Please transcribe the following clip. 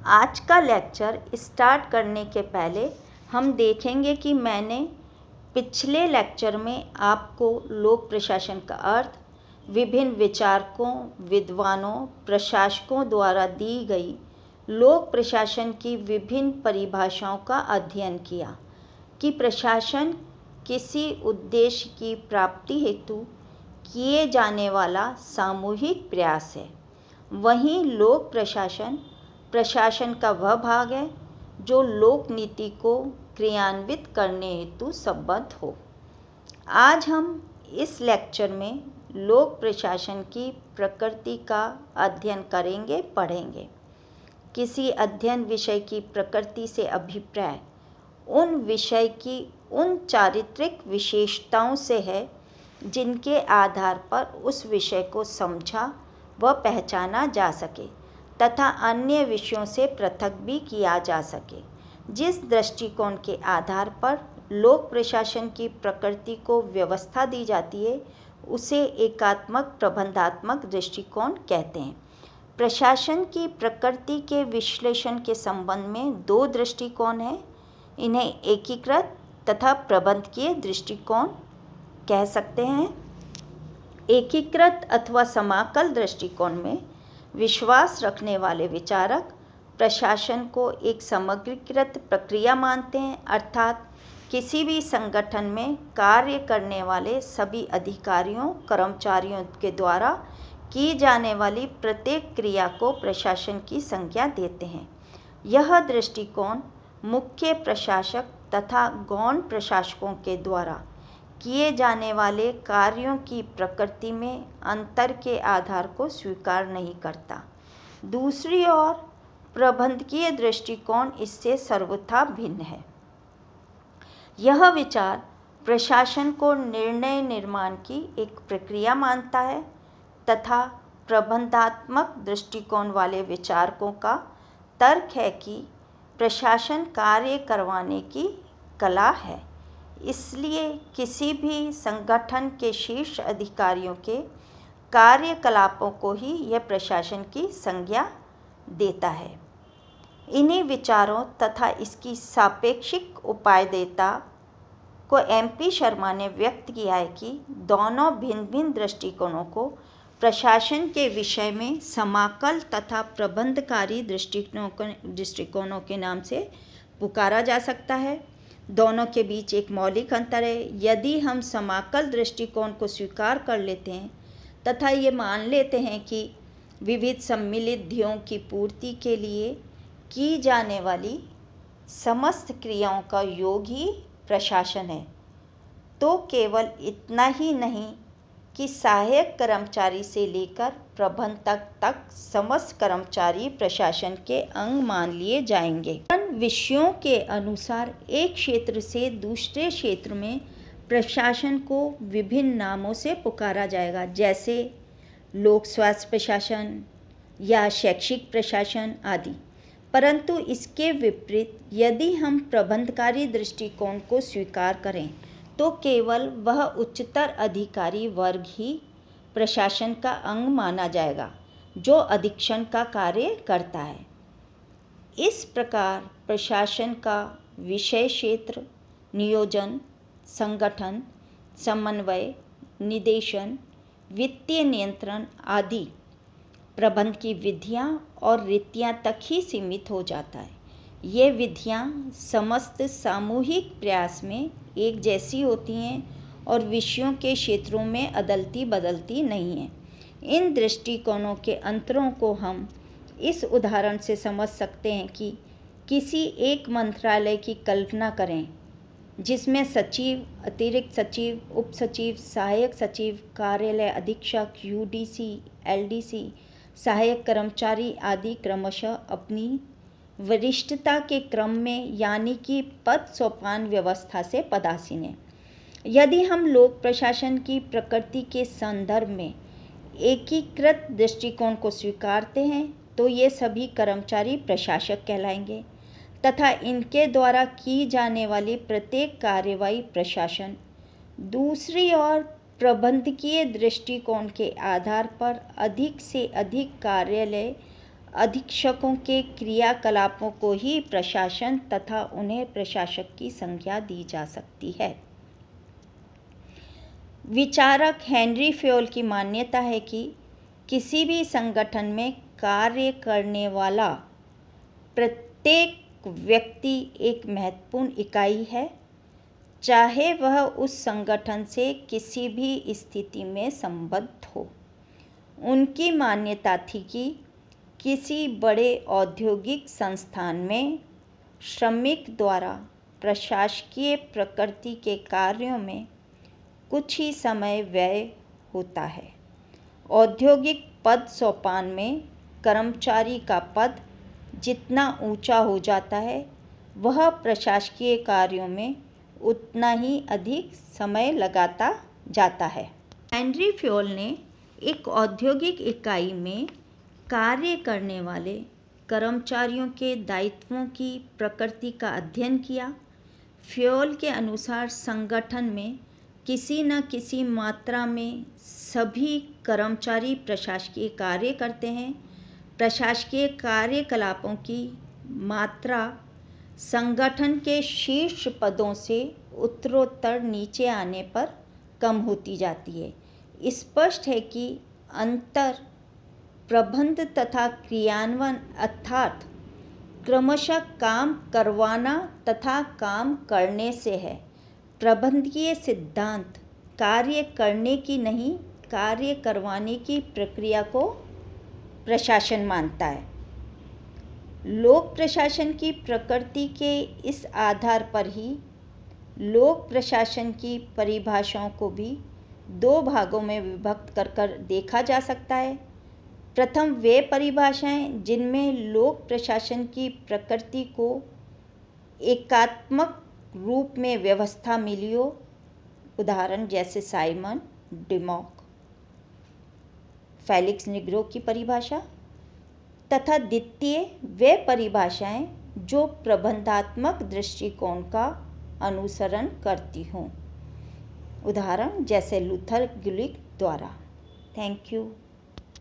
आज का lecture start करने के पहले हम देखेंगे कि मैंने पिछले लेक्चर में आपको लोक प्रशासन का अर्थ, विभिन्न विचारकों, विद्वानों, प्रशासकों द्वारा दी गई लोक प्रशासन की विभिन्न परिभाषाओं का अध्ययन किया कि प्रशासन किसी उद्देश्य की प्राप्ति हेतु किए जाने वाला सामूहिक प्रयास है। वहीं लोक प्रशासन प्रशासन का वह भाग है जो लोक नीति को क्रियान्वित करने हेतु संबद्ध हो। आज हम इस लेक्चर में लोक प्रशासन की प्रकृति का अध्ययन करेंगे, पढ़ेंगे। किसी अध्ययन विषय की प्रकृति से अभिप्राय उन विषय की उन चारित्रिक विशेषताओं से है जिनके आधार पर उस विषय को समझा व पहचाना जा सके तथा अन्य विषयों से पृथक भी किया जा सके। जिस दृष्टिकोण के आधार पर लोक प्रशासन की प्रकृति को व्यवस्था दी जाती है उसे एकात्मक प्रबंधात्मक दृष्टिकोण कहते हैं। प्रशासन की प्रकृति के विश्लेषण के संबंध में दो दृष्टिकोण हैं। इन्हें एकीकृत तथा प्रबंधकीय दृष्टिकोण कह सकते हैं। एकीकृत अथवा समाकल दृष्टिकोण में विश्वास रखने वाले विचारक प्रशासन को एक समग्रीकृत प्रक्रिया मानते हैं, अर्थात किसी भी संगठन में कार्य करने वाले सभी अधिकारियों, कर्मचारियों के द्वारा की जाने वाली प्रत्येक क्रिया को प्रशासन की संज्ञा देते हैं। यह दृष्टिकोण मुख्य प्रशासक तथा गौण प्रशासकों के द्वारा किए जाने वाले कार्यों की प्रकृति में अंतर के आधार को स्वीकार नहीं करता। दूसरी ओर प्रबंधकीय दृष्टिकोण इससे सर्वथा भिन्न है। यह विचार प्रशासन को निर्णय निर्माण की एक प्रक्रिया मानता है तथा प्रबंधात्मक दृष्टिकोण वाले विचारकों का तर्क है कि प्रशासन कार्य करवाने की कला है। इसलिए किसी भी संगठन के शीर्ष अधिकारियों के कार्यकलापों को ही यह प्रशासन की संज्ञा देता है। इन्हीं विचारों तथा इसकी सापेक्षिक उपादेयता को MP शर्मा ने व्यक्त किया है कि दोनों भिन्न भिन्न दृष्टिकोणों को प्रशासन के विषय में समाकल तथा प्रबंधकारी दृष्टिकोणों के नाम से पुकारा जा सकता है। दोनों के बीच एक मौलिक अंतर है। यदि हम समाकल दृष्टिकोण को स्वीकार कर लेते हैं तथा ये मान लेते हैं कि विविध सम्मिलित ध्येयों की पूर्ति के लिए की जाने वाली समस्त क्रियाओं का योग ही प्रशासन है, तो केवल इतना ही नहीं कि सहायक कर्मचारी से लेकर प्रबंधक तक समस्त कर्मचारी प्रशासन के अंग मान लिए जाएंगे। विषयों के अनुसार एक क्षेत्र से दूसरे क्षेत्र में प्रशासन को विभिन्न नामों से पुकारा जाएगा, जैसे लोक स्वास्थ्य प्रशासन या शैक्षिक प्रशासन आदि। परंतु इसके विपरीत यदि हम प्रबंधकारी दृष्टिकोण को स्वीकार करें तो केवल वह उच्चतर अधिकारी वर्ग ही प्रशासन का अंग माना जाएगा जो अधीक्षण का कार्य करता है। इस प्रकार प्रशासन का विषय क्षेत्र, नियोजन, संगठन, समन्वय, निदेशन, वित्तीय नियंत्रण आदि प्रबंध की विधियां और रीतियां तक ही सीमित हो जाता है। ये विधियां समस्त सामूहिक प्रयास में एक जैसी होती हैं और विषयों के क्षेत्रों में अदलती बदलती नहीं हैं। इन दृष्टिकोणों के अंतरों को हम इस उदाहरण से समझ सकते हैं कि किसी एक मंत्रालय की कल्पना करें जिसमें सचिव, अतिरिक्त सचिव, उप सचिव, सहायक सचिव, कार्यालय अधीक्षक, UDC, LDC, सहायक कर्मचारी आदि क्रमशः अपनी वरिष्ठता के क्रम में यानी कि पद सोपान व्यवस्था से पदासीन हैं। यदि हम लोक प्रशासन की प्रकृति के संदर्भ में एकीकृत दृष्टिकोण को स्वीकारते हैं तो ये सभी कर्मचारी प्रशासक कहलाएंगे तथा इनके द्वारा की जाने वाली प्रत्येक कार्यवाही प्रशासन। दूसरी ओर प्रबंधकीय दृष्टिकोण के आधार पर अधिक से अधिक कार्यालय अधीक्षकों के क्रियाकलापों को ही प्रशासन तथा उन्हें प्रशासक की संज्ञा दी जा सकती है। विचारक हेनरी फ्योल की मान्यता है कि किसी भी संगठन में कार्य करने वाला प्रत्येक व्यक्ति एक महत्वपूर्ण इकाई है, चाहे वह उस संगठन से किसी भी स्थिति में संबद्ध हो। उनकी मान्यता थी कि किसी बड़े औद्योगिक संस्थान में श्रमिक द्वारा प्रशासकीय प्रकृति के कार्यों में कुछ ही समय व्यय होता है। औद्योगिक पद सोपान में कर्मचारी का पद जितना ऊंचा हो जाता है, वह प्रशासकीय कार्यों में उतना ही अधिक समय लगाता जाता है। हेनरी फ्योल ने एक औद्योगिक इकाई में कार्य करने वाले कर्मचारियों के दायित्वों की प्रकृति का अध्ययन किया। फ्योल के अनुसार संगठन में किसी न किसी मात्रा में सभी कर्मचारी प्रशासकीय कार्य करते हैं। प्रशासकीय कार्यकलापों की मात्रा संगठन के शीर्ष पदों से उत्तरोत्तर नीचे आने पर कम होती जाती है। स्पष्ट है कि अंतर प्रबंध तथा क्रियान्वयन अर्थात क्रमशः काम करवाना तथा काम करने से है। प्रबंधकीय सिद्धांत कार्य करने की नहीं, कार्य करवाने की प्रक्रिया को प्रशासन मानता है। लोक प्रशासन की प्रकृति के इस आधार पर ही लोक प्रशासन की परिभाषाओं को भी दो भागों में विभक्त कर देखा जा सकता है। प्रथम वे परिभाषाएं जिनमें लोक प्रशासन की प्रकृति को एकात्मक रूप में व्यवस्था मिली हो, उदाहरण जैसे साइमन डिमॉक, फेलिक्स निग्रो की परिभाषा, तथा द्वितीय वे परिभाषाएं जो प्रबंधात्मक दृष्टिकोण का अनुसरण करती हों, उदाहरण जैसे लूथर गिलिक द्वारा। Thank you.